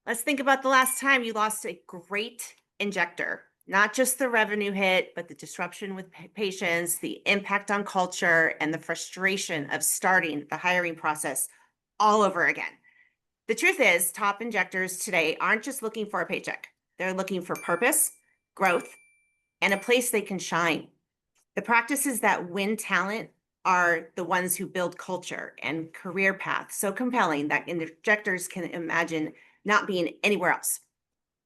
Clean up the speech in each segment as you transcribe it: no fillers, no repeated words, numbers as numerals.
Let's think about the last time you lost a great injector. Not just the revenue hit, but the disruption with patients, the impact on culture, and the frustration of starting the hiring process all over again. The truth is, top injectors today aren't just looking for a paycheck. They're looking for purpose, growth, and a place they can shine. The practices that win talent are the ones who build culture and career paths so compelling that injectors can imagine not being anywhere else.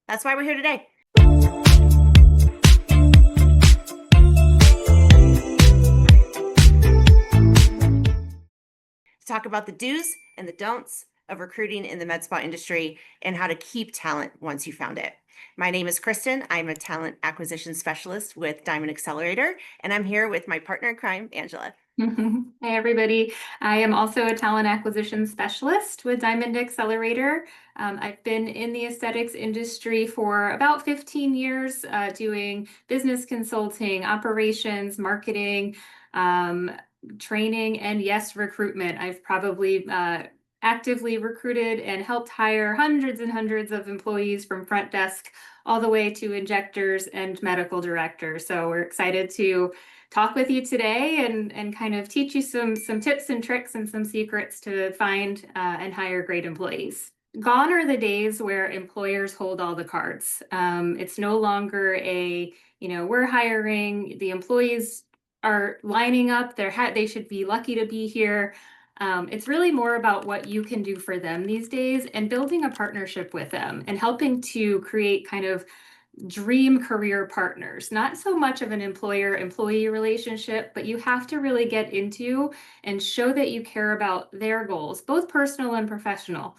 That's why we're here today. To talk about the do's and the don'ts of recruiting in the med spa industry and how to keep talent once you found it. My name is Kristin. I'm a talent acquisition specialist with Diamond Accelerator, and I'm here with my partner in crime, Angela. Hey, everybody. I am also a talent acquisition specialist with Diamond Accelerator. I've been in the aesthetics industry for about 15 years, doing business consulting, operations, marketing, training, and yes, recruitment. I've probably actively recruited and helped hire hundreds and hundreds of employees from front desk all the way to injectors and medical directors. So we're excited to talk with you today and kind of teach you some tips and tricks and some secrets to find and hire great employees. Gone are the days where employers hold all the cards. It's no longer we're hiring, the employees are lining up, they should be lucky to be here. It's really more about what you can do for them these days and building a partnership with them and helping to create kind of dream career partners, not so much of an employer-employee relationship, but you have to really get into and show that you care about their goals, both personal and professional,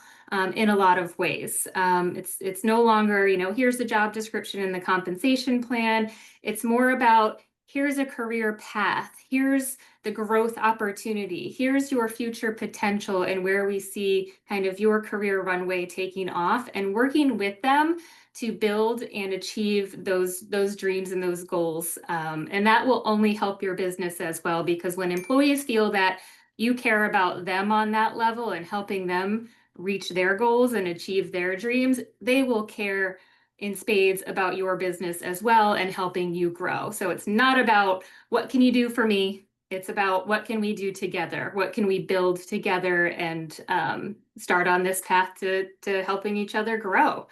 in a lot of ways. It's no longer, here's the job description and the compensation plan. It's more about here's a career path, here's the growth opportunity, here's your future potential and where we see kind of your career runway taking off, and working with them to build and achieve those dreams and those goals. And that will only help your business as well, because when employees feel that you care about them on that level and helping them reach their goals and achieve their dreams, they will care in spades about your business as well and helping you grow. So it's not about what can you do for me? It's about what can we do together? What can we build together and start on this path to helping each other grow?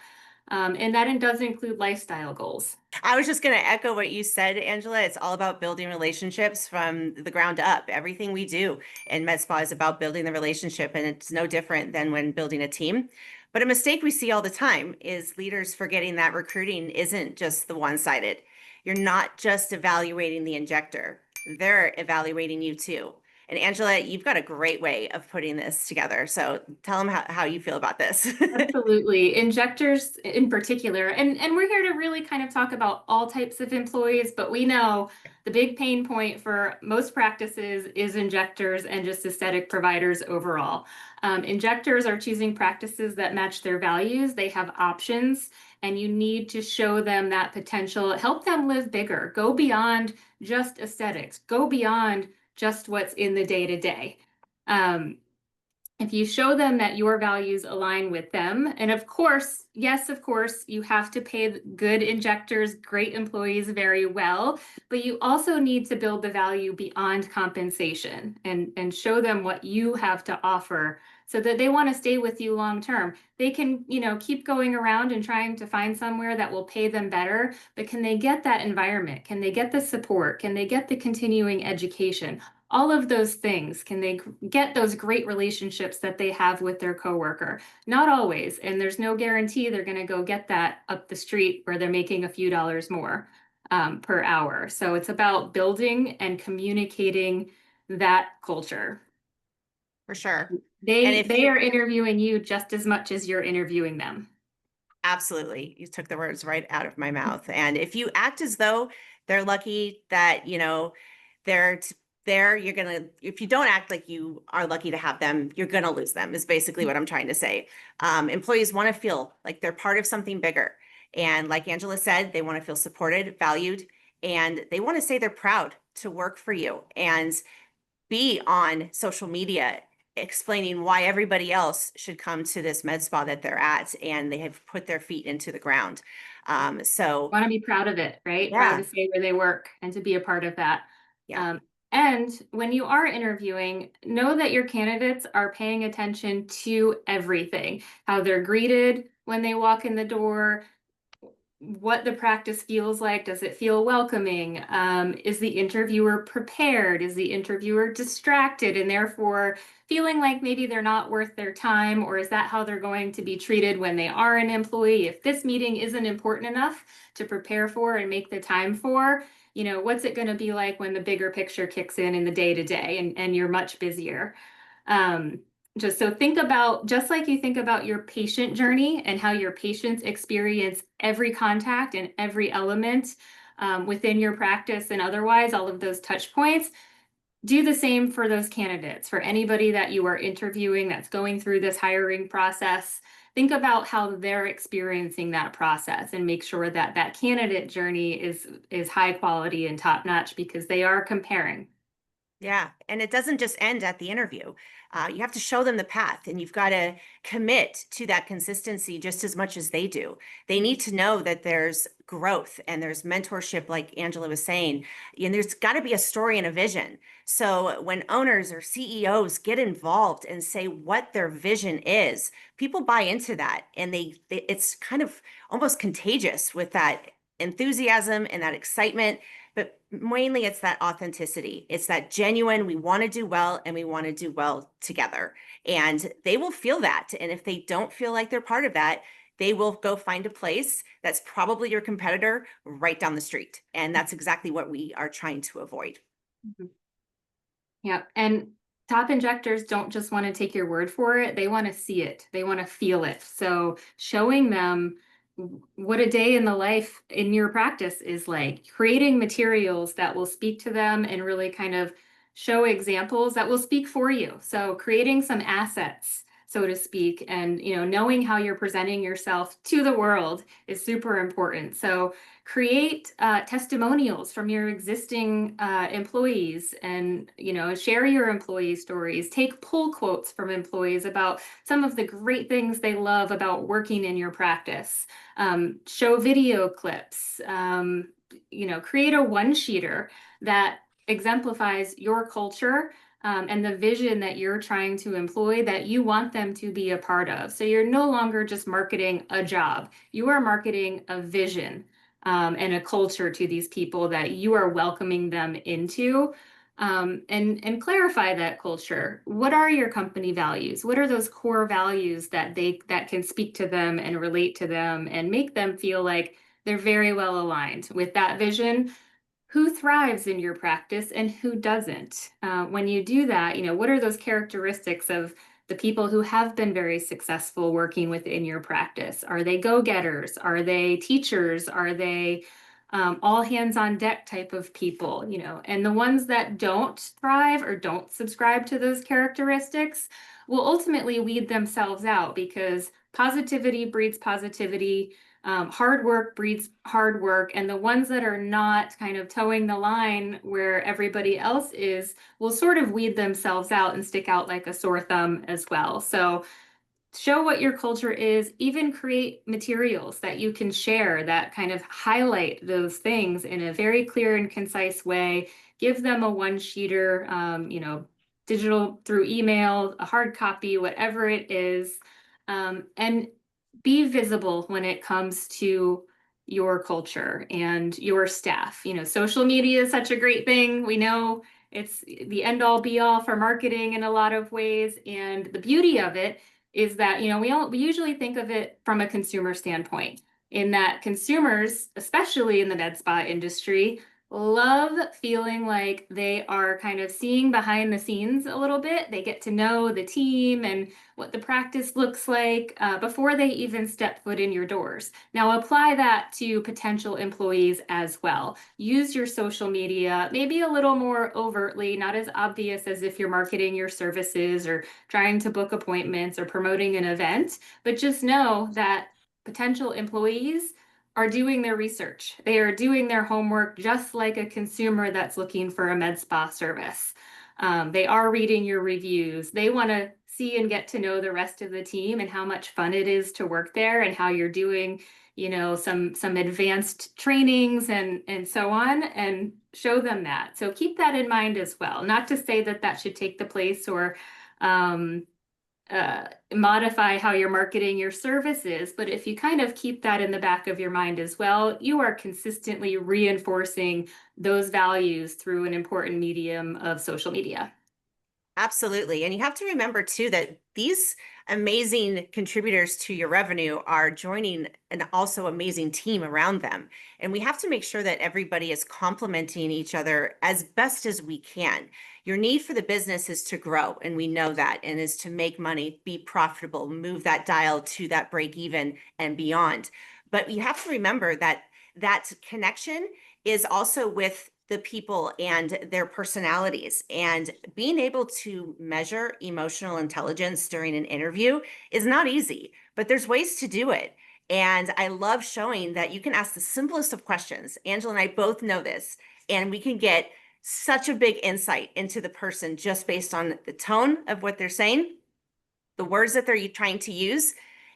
And that does include lifestyle goals. I was just going to echo what you said, Angela. It's all about building relationships from the ground up. Everything we do in med spa is about building the relationship, and it's no different than when building a team. But a mistake we see all the time is leaders forgetting that recruiting isn't just the one-sided. You're not just evaluating the injector. They're evaluating you too. And Angela, you've got a great way of putting this together. So tell them how you feel about this. Absolutely. Injectors in particular. And we're here to really kind of talk about all types of employees, but we know the big pain point for most practices is injectors and just aesthetic providers overall. Injectors are choosing practices that match their values. They have options, and you need to show them that potential, help them live bigger, go beyond just aesthetics, go beyond just what's in the day-to-day. If you show them that your values align with them, and of course, yes, of course, you have to pay good injectors, great employees very well, but you also need to build the value beyond compensation and show them what you have to offer so that they want to stay with you long term. They can, keep going around and trying to find somewhere that will pay them better, but can they get that environment? Can they get the support? Can they get the continuing education? All of those things, can they get those great relationships that they have with their coworker? Not always, and there's no guarantee they're going to go get that up the street where they're making a few dollars more per hour. So it's about building and communicating that culture. For sure. They are interviewing you just as much as you're interviewing them. Absolutely. You took the words right out of my mouth. And if you act as though they're lucky that, they're there, if you don't act like you are lucky to have them, you're going to lose them, is basically what I'm trying to say. Employees want to feel like they're part of something bigger. And like Angela said, they want to feel supported, valued, and they want to say they're proud to work for you and be on social media explaining why everybody else should come to this med spa that they're at, and they have put their feet into the ground. So Want to be proud of it, right? Proud yeah, to say where they work and to be a part of that. yeah, Um, and when you are interviewing, know that your candidates are paying attention to everything, how they're greeted when they walk in the door, what the practice feels like. Does it feel welcoming? Is the interviewer prepared? Is the interviewer distracted and therefore feeling like maybe they're not worth their time? Or is that how they're going to be treated when they are an employee? If this meeting isn't important enough to prepare for and make the time for, what's it going to be like when the bigger picture kicks in the day to day and you're much busier? Um, just so think about, just like you think about your patient journey and how your patients experience every contact and every element within your practice and otherwise, all of those touch points, do the same for those candidates, for anybody that you are interviewing that's going through this hiring process. Think about how they're experiencing that process and make sure that that candidate journey is high quality and top notch because they are comparing. yeah. And it doesn't just end at the interview. You have to show them the path, and you've got to commit to that consistency just as much as they do. They need to know that there's growth and there's mentorship, like Angela was saying, and there's got to be a story and a vision. So when owners or CEOs get involved and say what their vision is, people buy into that, and it's kind of almost contagious with that enthusiasm and that excitement. But mainly it's that authenticity. It's that genuine, we want to do well and we want to do well together. And they will feel that. And if they don't feel like they're part of that, they will go find a place that's probably your competitor right down the street. And that's exactly what we are trying to avoid. Mhm. Yeah, and top injectors don't just want to take your word for it, they want to see it, they want to feel it. So showing them what a day in the life in your practice is like, creating materials that will speak to them and really kind of show examples that will speak for you. So creating some assets, so to speak, and knowing how you're presenting yourself to the world is super important. So create testimonials from your existing employees and share your employee stories. Take pull quotes from employees about some of the great things they love about working in your practice. Show video clips. Create a one-sheeter that exemplifies your culture and the vision that you're trying to employ that you want them to be a part of. So you're no longer just marketing a job, you are marketing a vision and a culture to these people that you are welcoming them into. And clarify that culture. What are your company values? What are those core values that can speak to them and relate to them and make them feel like they're very well aligned with that vision? Who thrives in your practice and who doesn't? When you do that, what are those characteristics of the people who have been very successful working within your practice? Are they go-getters? Are they teachers? Are they all hands on deck type of people? And the ones that don't thrive or don't subscribe to those characteristics will ultimately weed themselves out because positivity breeds positivity. Hard work breeds hard work, and the ones that are not kind of towing the line where everybody else is will sort of weed themselves out and stick out like a sore thumb as well. So show what your culture is, even create materials that you can share that kind of highlight those things in a very clear and concise way. Give them a one-sheeter, digital through email, a hard copy, whatever it is, and be visible when it comes to your culture and your staff. Social media is such a great thing. We know it's the end all be all for marketing in a lot of ways. And the beauty of it is that, we usually think of it from a consumer standpoint, in that consumers, especially in the med spa industry, love feeling like they are kind of seeing behind the scenes a little bit. They get to know the team and what the practice looks like before they even step foot in your doors. Now apply that to potential employees as well. Use your social media, maybe a little more overtly, not as obvious as if you're marketing your services or trying to book appointments or promoting an event, but just know that potential employees are doing their research. They are doing their homework just like a consumer that's looking for a med spa service. They are reading your reviews. They want to see and get to know the rest of the team and how much fun it is to work there and how you're doing, some advanced trainings and so on, and show them that. So keep that in mind as well. Not to say that that should take the place or um, modify how you're marketing your services, but if you kind of keep that in the back of your mind as well, you are consistently reinforcing those values through an important medium of social media. Absolutely. And you have to remember too that these amazing contributors to your revenue are joining an also amazing team around them. And we have to make sure that everybody is complementing each other as best as we can. Your need for the business is to grow, and we know that, and is to make money, be profitable, move that dial to that break even and beyond. But you have to remember that that connection is also with the people and their personalities. And being able to measure emotional intelligence during an interview is not easy, but there's ways to do it. And I love showing that you can ask the simplest of questions. Angela and I both know this, and we can get such a big insight into the person just based on the tone of what they're saying, the words that they're trying to use,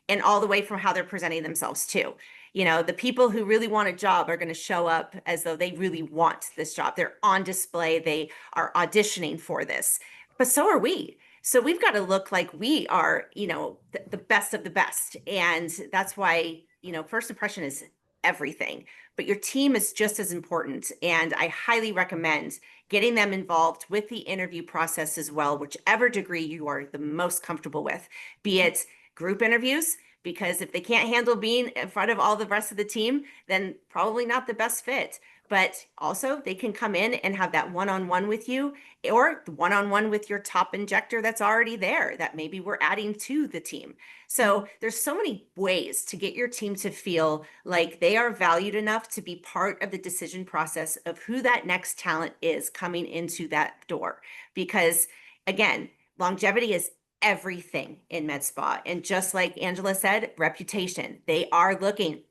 and all the way from how they're presenting themselves too. The people who really want a job are going to show up as though they really want this job. They're on display. They are auditioning for this, but so are we. So we've got to look like we are, the best of the best. And that's why, first impression is everything, but your team is just as important. And I highly recommend getting them involved with the interview process as well, whichever degree you are the most comfortable with, be it group interviews, because if they can't handle being in front of all the rest of the team, then probably not the best fit. But also they can come in and have that one-on-one with you, or one-on-one with your top injector that's already there that maybe we're adding to the team. So there's so many ways to get your team to feel like they are valued enough to be part of the decision process of who that next talent is coming into that door. Because again, longevity is everything in med spa. And just like Angela said, reputation, they are looking,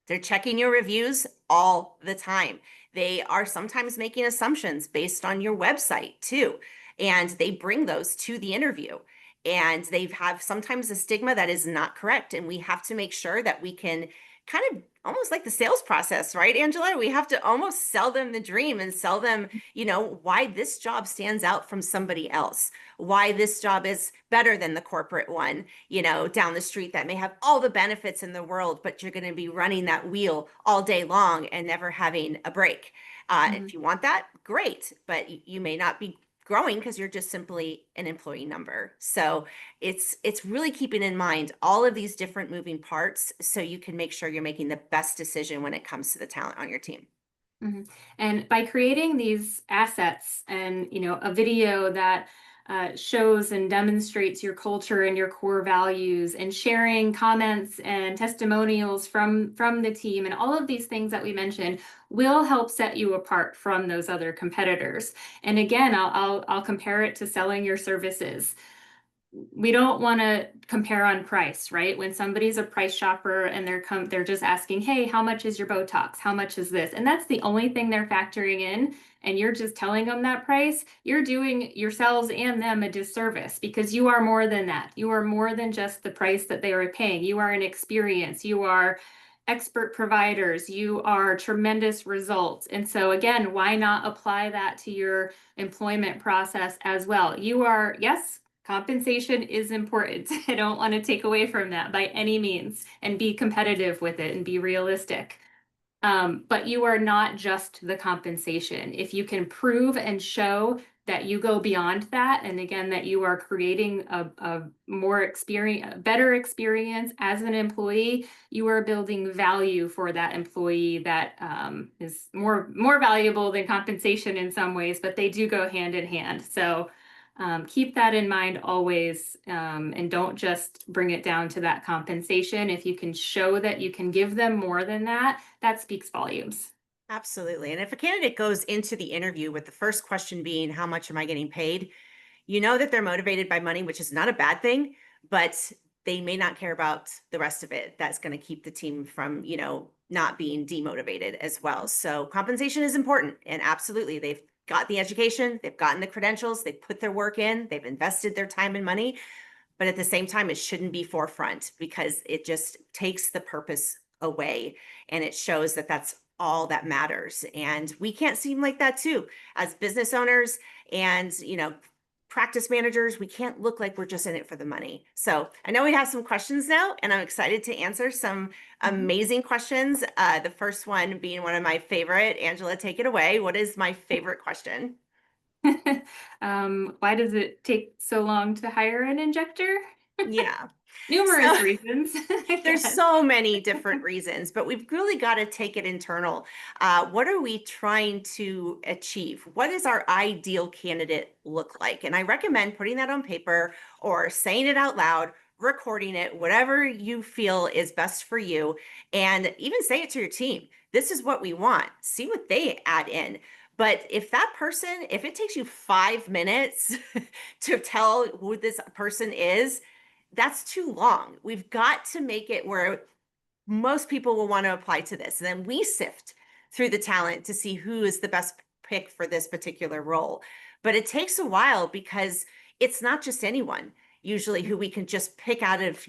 they're checking your reviews all the time. They are sometimes making assumptions based on your website too. And they bring those to the interview. And they have sometimes a stigma that is not correct. And we have to make sure that we can kind of almost like the sales process, right, Angela? We have to almost sell them the dream and sell them, why this job stands out from somebody else, why this job is better than the corporate one, down the street that may have all the benefits in the world, but you're going to be running that wheel all day long and never having a break. If you want that, great, but you may not be growing because you're just simply an employee number. So it's really keeping in mind all of these different moving parts so you can make sure you're making the best decision when it comes to the talent on your team. And by creating these assets and, a video that shows and demonstrates your culture and your core values, and sharing comments and testimonials from the team, and all of these things that we mentioned will help set you apart from those other competitors. And again, I'll compare it to selling your services. We don't want to compare on price, right? When somebody's a price shopper and they're just asking, hey, how much is your Botox? How much is this? And that's the only thing they're factoring in. And you're just telling them that price, you're doing yourselves and them a disservice, because you are more than that. You are more than just the price that they are paying. You are an experience. You are expert providers. You are tremendous results. And so again, why not apply that to your employment process as well? You are, yes, compensation is important. I don't want to take away from that by any means, and be competitive with it and be realistic. But you are not just the compensation. If you can prove and show that you go beyond that, and again, that you are creating a more experience, better experience as an employee, you are building value for that employee that is more valuable than compensation in some ways, but they do go hand in hand. So keep that in mind always, and don't just bring it down to that compensation. If you can show that you can give them more than that, that speaks volumes. Absolutely. And if a candidate goes into the interview with the first question being, how much am I getting paid? You know that they're motivated by money, which is not a bad thing, but they may not care about the rest of it. That's going to keep the team from, not being demotivated as well. So compensation is important. And absolutely, got the education, they've gotten the credentials, they've put their work in, they've invested their time and money. But at the same time, it shouldn't be forefront because it just takes the purpose away, and it shows that that's all that matters. And we can't seem like that too as business owners and, practice managers. We can't look like we're just in it for the money. So I know we have some questions now, and I'm excited to answer some amazing questions. The first one being one of my favorite. Angela, take it away. What is my favorite question? Why does it take so long to hire an injector? Yeah. Numerous So reasons, I there's guess. so many different reasons, but we've really got to take it internal. What are we trying to achieve? What does our ideal candidate look like? And I recommend putting that on paper or saying it out loud, recording it, whatever you feel is best for you, and even say it to your team. This is what we want. See what they add in. But if that person, if it takes you 5 minutes to tell who this person is, that's too long. We've got to make it where most people will want to apply to this. And then we sift through the talent to see who is the best pick for this particular role. But it takes a while because it's not just anyone usually who we can just pick out of,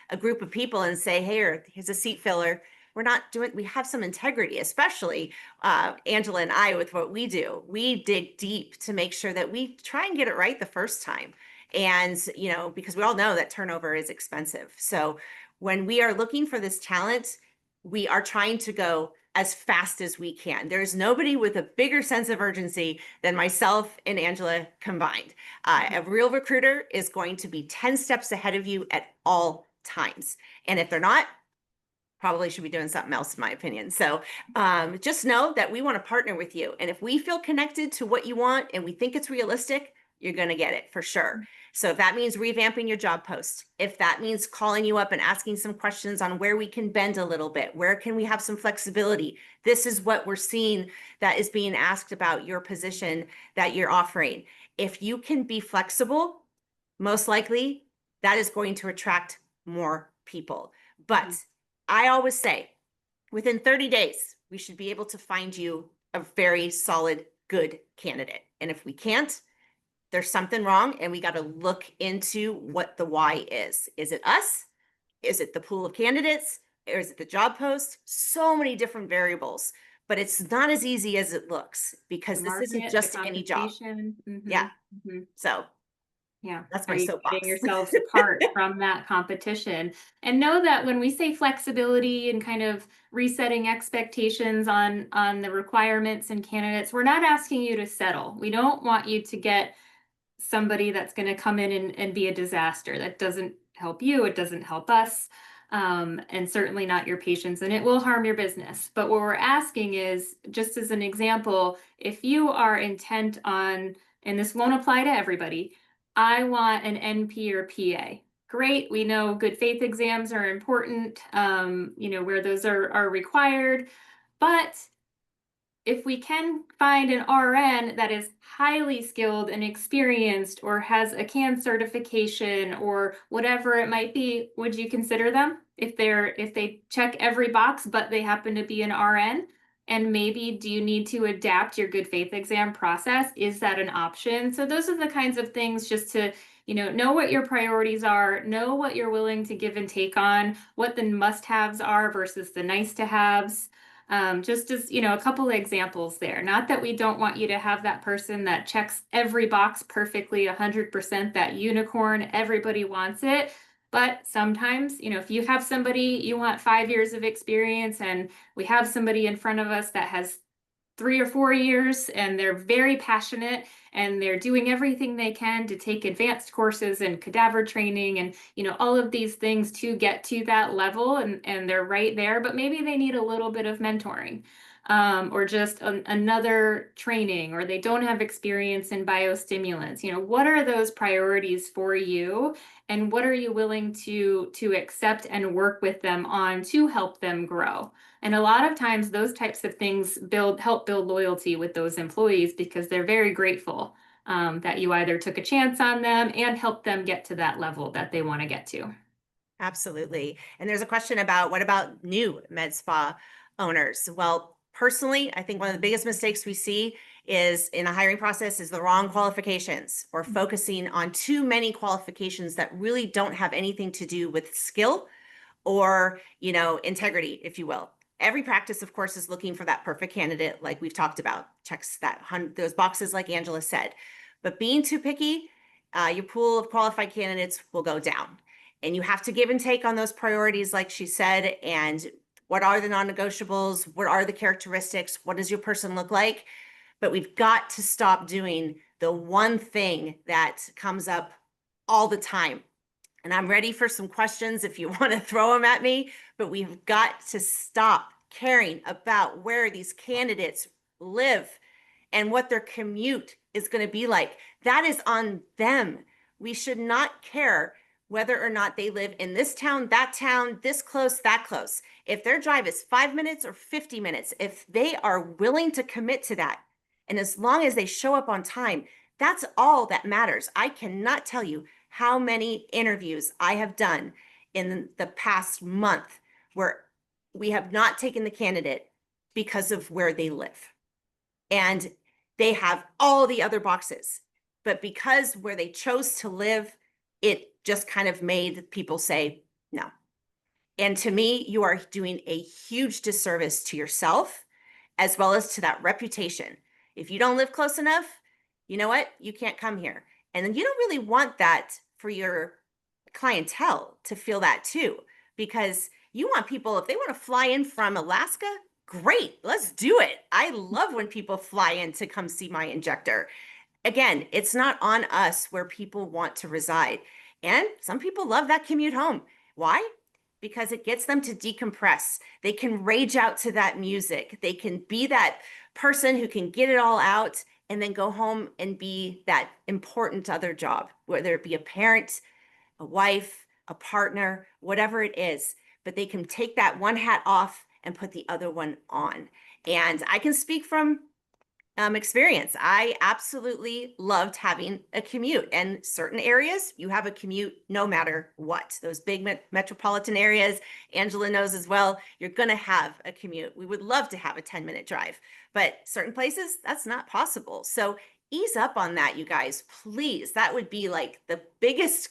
a group of people and say, hey, here's a seat filler. We're not doing, we have some integrity, especially Angela and I with what we do. We dig deep to make sure that we try and get it right the first time. And, because we all know that turnover is expensive. So when we are looking for this talent, we are trying to go as fast as we can. There's nobody with a bigger sense of urgency than myself and Angela combined. A real recruiter is going to be 10 steps ahead of you at all times. And if they're not, probably should be doing something else, in my opinion. So just know that we want to partner with you. And if we feel connected to what you want and we think it's realistic, you're going to get it for sure. So if that means revamping your job post, if that means calling you up and asking some questions on where we can bend a little bit, where can we have some flexibility? This is what we're seeing that is being asked about your position that you're offering. If you can be flexible, most likely that is going to attract more people. But I always say within 30 days, we should be able to find you a very solid, good candidate. And if we can't, there's something wrong, and we got to look into what the why is. Is it us? Is it the pool of candidates? Or is it the job post? So many different variables, but it's not as easy as it looks because The this isn't market, the just any job. compensation. Yeah. So Yeah. that's Are my you setting soapbox. yourselves apart from that competition? And know that when we say flexibility and kind of resetting expectations on the requirements and candidates, we're not asking you to settle. We don't want you to get somebody that's going to come in and be a disaster. That doesn't help you. It doesn't help us. And certainly not your patients, and it will harm your business. But what we're asking is, just as an example, if you are intent on, and this won't apply to everybody, I want an NP or PA. Great. We know good faith exams are important, where those are required. But if we can find an RN that is highly skilled and experienced or has a CAN certification or whatever it might be, would you consider them if they check every box, but they happen to be an RN? And maybe do you need to adapt your good faith exam process? Is that an option? So those are the kinds of things just to, know what your priorities are, know what you're willing to give and take on, what the must-haves are versus the nice-to-haves. Just as, a couple of examples there. Not that we don't want you to have that person that checks every box perfectly, 100%, that unicorn, everybody wants it. But sometimes, if you have somebody, you want 5 years of experience, and we have somebody in front of us that has 3 or 4 years, and they're very passionate, and they're doing everything they can to take advanced courses and cadaver training and all of these things to get to that level, and they're right there, but maybe they need a little bit of mentoring, or just another training, or they don't have experience in biostimulants. What are those priorities for you, and what are you willing to accept and work with them on to help them grow? And a lot of times those types of things help build loyalty with those employees, because they're very grateful that you either took a chance on them and helped them get to that level that they want to get to. Absolutely. And there's a question about what about new med spa owners? Well, Personally, I think one of the biggest mistakes we see is in a hiring process is the wrong qualifications. We're focusing on too many qualifications that really don't have anything to do with skill or, integrity, if you will. Every practice, of course, is looking for that perfect candidate, like we've talked about, checks those boxes, like Angela said. But being too picky, your pool of qualified candidates will go down. And you have to give and take on those priorities, like she said. And what are the non-negotiables? What are the characteristics? What does your person look like? But we've got to stop doing the one thing that comes up all the time. And I'm ready for some questions if you want to throw them at me, but we've got to stop caring about where these candidates live and what their commute is going to be like. That is on them. We should not care whether or not they live in this town, this close, that close. If their drive is 5 minutes or 50 minutes, if they are willing to commit to that, and as long as they show up on time, that's all that matters. I cannot tell you how many interviews I have done in the past month where we have not taken the candidate because of where they live. And they have all the other boxes, but because where they chose to live, it just kind of made people say no. And to me, you are doing a huge disservice to yourself as well as to that reputation. If you don't live close enough, you know what? You can't come here. And then you don't really want that for your clientele to feel that too, because you want people, if they want to fly in from Alaska, great, let's do it. I love when people fly in to come see my injector. Again, it's not on us where people want to reside. And some people love that commute home. Why? Because it gets them to decompress. They can rage out to that music. They can be that person who can get it all out and then go home and be that important other job, whether it be a parent, a wife, a partner, whatever it is. But they can take that one hat off and put the other one on. And I can speak from experience. I absolutely loved having a commute. And certain areas, you have a commute no matter what. Those big metropolitan areas, Angela knows as well, you're going to have a commute. We would love to have a 10-minute drive, but certain places, that's not possible. So ease up on that, you guys, please. That would be like the biggest,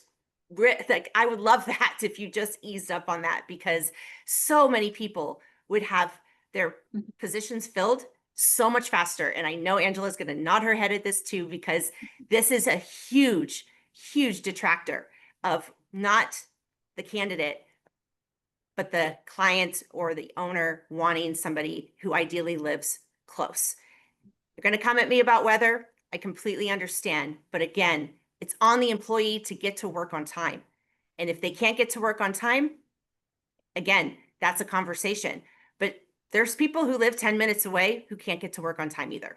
like I would love that if you just eased up on that, because so many people would have their positions filled so much faster. And I know Angela's going to nod her head at this too, because this is a huge, huge detractor of not the candidate, but the client or the owner wanting somebody who ideally lives close. You're going to come at me about weather. I completely understand. But again, it's on the employee to get to work on time. And if they can't get to work on time, again, that's a conversation. But there's people who live 10 minutes away who can't get to work on time either.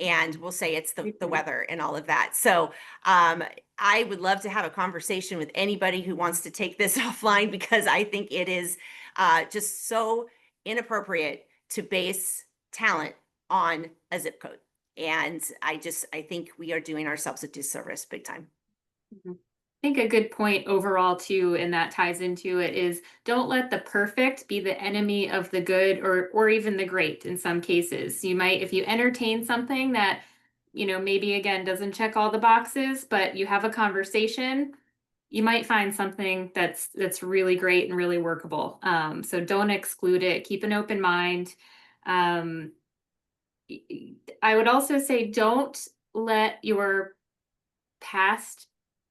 And we'll say it's the weather and all of that. So I would love to have a conversation with anybody who wants to take this offline, because I think it is just so inappropriate to base talent on a zip code. And I think we are doing ourselves a disservice big time. Mm-hmm. I think a good point overall too, and that ties into it, is don't let the perfect be the enemy of the good, or even the great in some cases. You might, if you entertain something that, maybe again doesn't check all the boxes, but you have a conversation, you might find something that's really great and really workable. So don't exclude it. Keep an open mind. I would also say don't let your past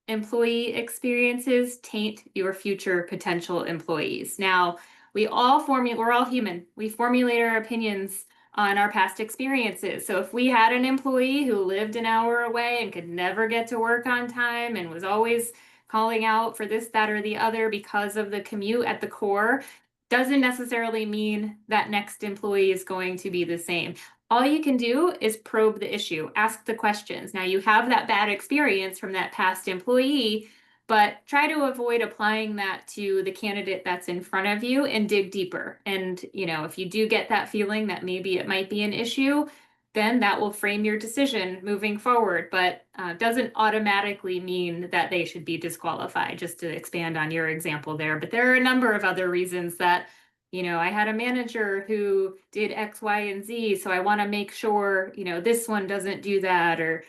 employee experiences taint your future potential employees. Now, we're all human. We formulate our opinions on our past experiences. So if we had an employee who lived an hour away and could never get to work on time and was always calling out for this, that, or the other because of the commute at the core, doesn't necessarily mean that next employee is going to be the same. All you can do is probe the issue, ask the questions. Now you have that bad experience from that past employee, but try to avoid applying that to the candidate that's in front of you and dig deeper. And, if you do get that feeling that maybe it might be an issue, then that will frame your decision moving forward, but doesn't automatically mean that they should be disqualified, just to expand on your example there. But there are a number of other reasons that I had a manager who did X, Y, and Z, so I want to make sure, this one doesn't do that, or,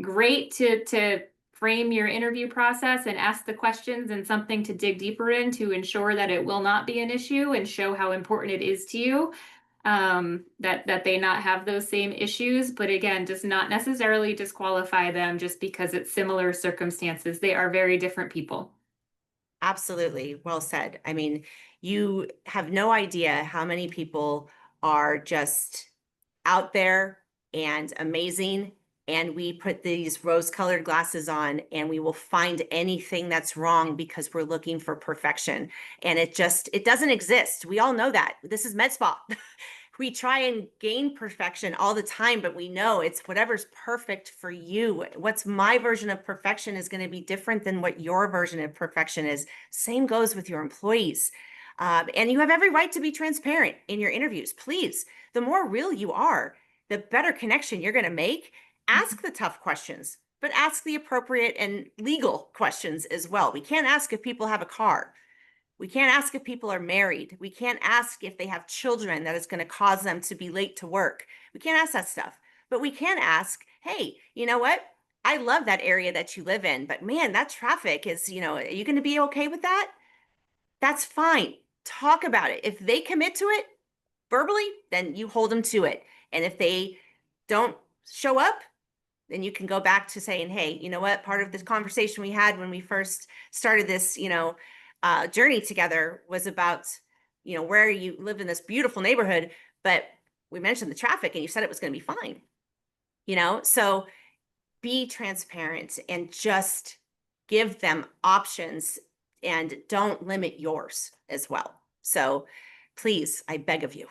great to frame your interview process and ask the questions and something to dig deeper in to ensure that it will not be an issue and show how important it is to you, that they not have those same issues, but again, does not necessarily disqualify them just because it's similar circumstances. They are very different people. Absolutely. Well said. I mean, you have no idea how many people are just out there and amazing. And we put these rose-colored glasses on and we will find anything that's wrong because we're looking for perfection. And it doesn't exist. We all know that. This is med spa. We try and gain perfection all the time, but we know it's whatever's perfect for you. What's my version of perfection is going to be different than what your version of perfection is. Same goes with your employees. And you have every right to be transparent in your interviews. Please, the more real you are, the better connection you're going to make. Ask the tough questions, but ask the appropriate and legal questions as well. We can't ask if people have a car. We can't ask if people are married. We can't ask if they have children that is going to cause them to be late to work. We can't ask that stuff. But we can ask, hey, you know what? I love that area that you live in, but man, that traffic is, are you going to be okay with that? That's fine. Talk about it. If they commit to it verbally, then you hold them to it. And if they don't show up, then you can go back to saying, hey, you know what? Part of this conversation we had when we first started this, journey together was about, where you live in this beautiful neighborhood, but we mentioned the traffic and you said it was going to be fine, so be transparent and just give them options and don't limit yours as well. So please, I beg of you,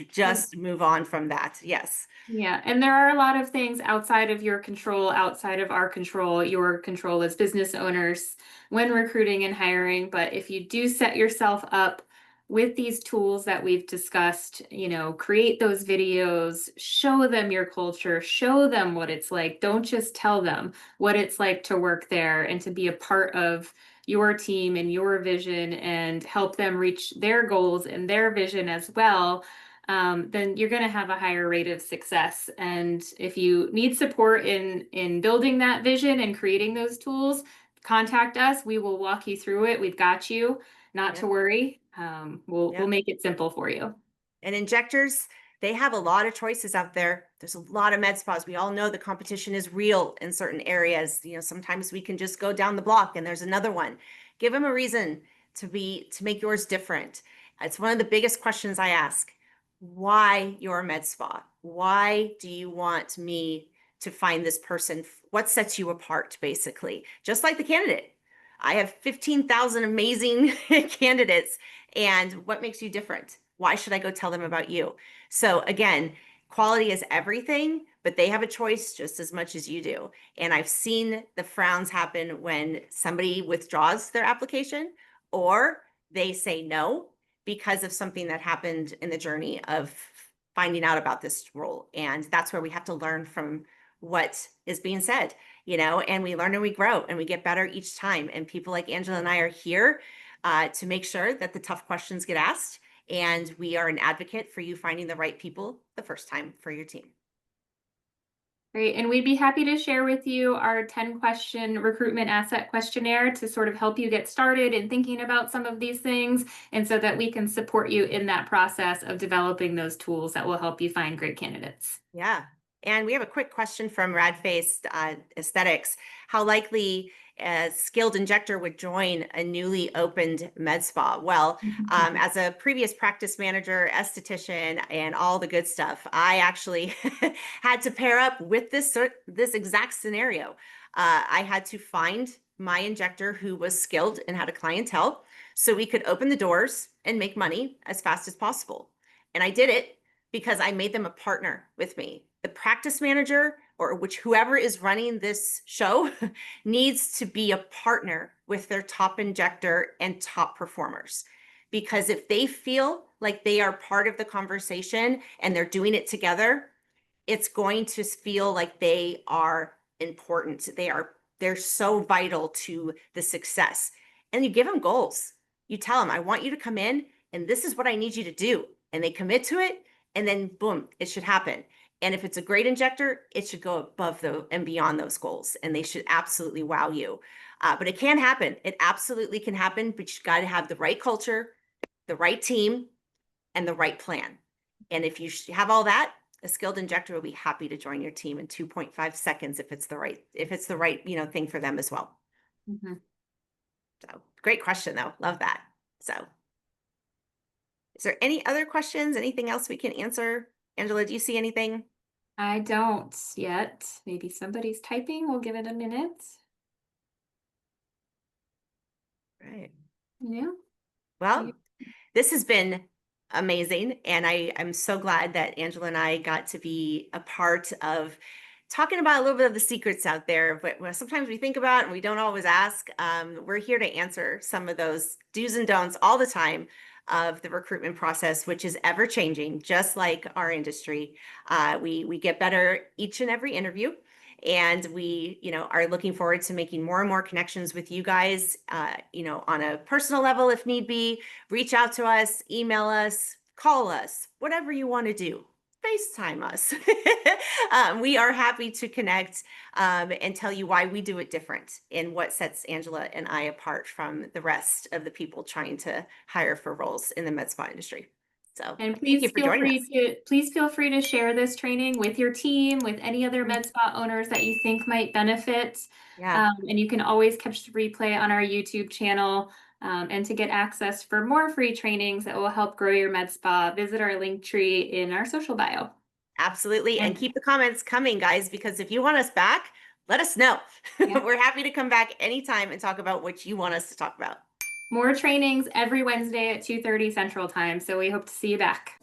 just move on from that. Yes. Yeah, and there are a lot of things outside of your control, outside of our control, your control as business owners when recruiting and hiring. But if you do set yourself up with these tools that we've discussed, create those videos, show them your culture, show them what it's like. Don't just tell them what it's like to work there and to be a part of your team and your vision and help them reach their goals and their vision as well. Then you're going to have a higher rate of success. And if you need support in building that vision and creating those tools, contact us. We will walk you through it. We've got you. Not to worry. We'll make it simple for you. And injectors, they have a lot of choices out there. There's a lot of med spas. We all know the competition is real in certain areas. Sometimes we can just go down the block and there's another one. Give them a reason to make yours different. It's one of the biggest questions I ask. Why your med spa? Why do you want me to find this person? What sets you apart, basically? Just like the candidate. I have 15,000 amazing candidates. And what makes you different? Why should I go tell them about you? So again, quality is everything, but they have a choice just as much as you do. And I've seen the frowns happen when somebody withdraws their application or they say no because of something that happened in the journey of finding out about this role. And that's where we have to learn from what is being said, and we learn and we grow and we get better each time. And people like Angela and I are here to make sure that the tough questions get asked. And we are an advocate for you finding the right people the first time for your team. Great. And we'd be happy to share with you our 10-question recruitment asset questionnaire to sort of help you get started in thinking about some of these things, and so that we can support you in that process of developing those tools that will help you find great candidates. Yeah. And we have a quick question from Radfaced Aesthetics. How likely a skilled injector would join a newly opened med spa? Well, as a previous practice manager, esthetician, and all the good stuff, I actually had to pair up with this exact scenario. I had to find my injector who was skilled and had a clientele so we could open the doors and make money as fast as possible. And I did it because I made them a partner with me. The practice manager or whoever is running this show needs to be a partner with their top injector and top performers. Because if they feel like they are part of the conversation and they're doing it together, it's going to feel like they are important. They're so vital to the success. And you give them goals. You tell them, I want you to come in and this is what I need you to do. And they commit to it. And then boom, it should happen. And if it's a great injector, it should go above and beyond those goals. And they should absolutely wow you. But it can happen. It absolutely can happen. But you've got to have the right culture, the right team, and the right plan. And if you have all that, a skilled injector will be happy to join your team in 2.5 seconds if it's the right thing for them as well. Mm-hmm. So great question though. Love that. So is there any other questions? Anything else we can answer? Angela, do you see anything? I don't yet. Maybe somebody's typing. We'll give it a minute. Right. Yeah. Well, this has been amazing. And I'm so glad that Angela and I got to be a part of talking about a little bit of the secrets out there, but sometimes we think about and we don't always ask. We're here to answer some of those do's and don'ts all the time of the recruitment process, which is ever changing, just like our industry. We get better each and every interview. And we, are looking forward to making more and more connections with you guys, on a personal level, if need be. Reach out to us, email us, call us, whatever you want to do. FaceTime us. We are happy to connect and tell you why we do it different and what sets Angela and I apart from the rest of the people trying to hire for roles in the med spa industry. So and thank you for joining us. Please feel free to share this training with your team, with any other med spa owners that you think might benefit. Yeah. And you can always catch the replay on our YouTube channel. And to get access for more free trainings that will help grow your med spa, visit our link tree in our social bio. Absolutely. And keep the comments coming, guys, because if you want us back, let us know. Yeah. We're happy to come back anytime and talk about what you want us to talk about. More trainings every Wednesday at 2:30 Central Time. So we hope to see you back.